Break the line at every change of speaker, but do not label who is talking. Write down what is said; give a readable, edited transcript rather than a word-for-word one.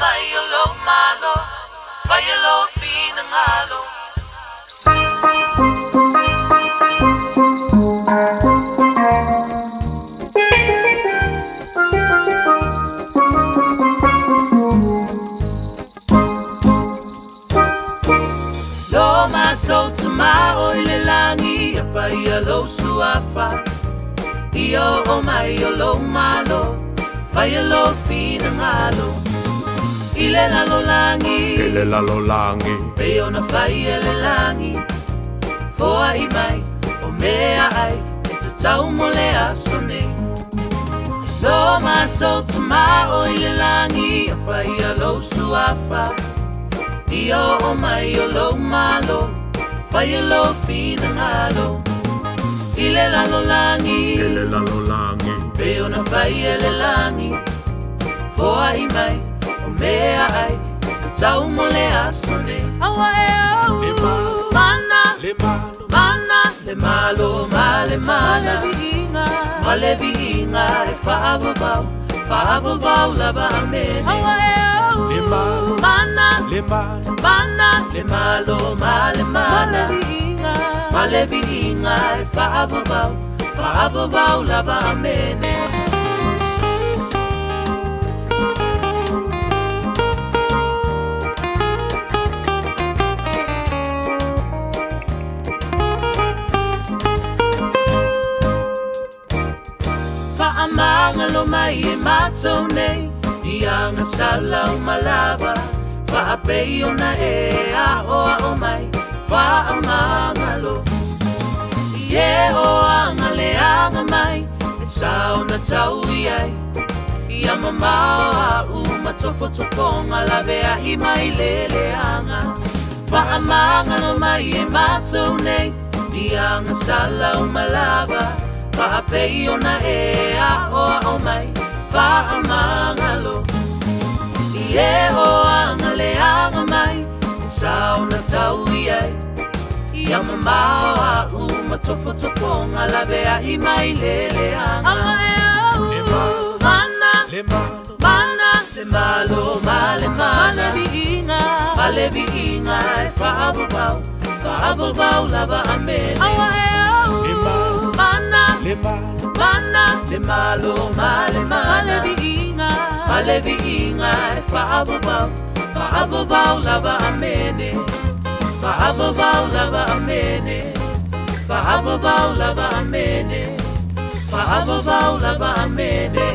mayolo malo, fayelo finangalo. Lo mato tama oilelangi apayalo suafa. Iyo o mayolo malo, fayelo finangalo. Ile lalo langi, peo na fayele langi. Foa imai, o mea ai, ita tau mole asone. Lo mato tama oile langi, apayalo suafa. Iyo o mayolo malo, fayelo finangalo. Ile lalo langi, peo na fayele langi. Foa imai, o mea ai, ita tau mole asone. Awa e au, mana, le malo, male mana. Male biinga, e fa'ababau laba amene. Awa e au, mana, le malo, male mana. Male biinga, e fa'ababau laba amene. Amangalo mai e matone, ianga salau malaba. Fa'apeo na e a o mai, fa'amangalo. Ie o angale anga mai, e sao na tau iai. Ia mamao a matofo-tofonga lawe a i mai lele anga. Fa'amangalo mai e matone, ianga salau malaba. Fa'apeo na e a o mai, fa'amangalo. Ie o angale anga mai, e sao na tau iai. Ia mamao a matofo-tofonga lawe a i mai lele anga. Anga e au, mana, le malo, male mana. Male biinga, e fa'ababau lava amene. Anga e au, mana, le malo, male mana. Male biinga, e fa'ababau lava amene. Fa'ababau lava amene. Fa'ababau lava amene. Fa'ababau lava amene.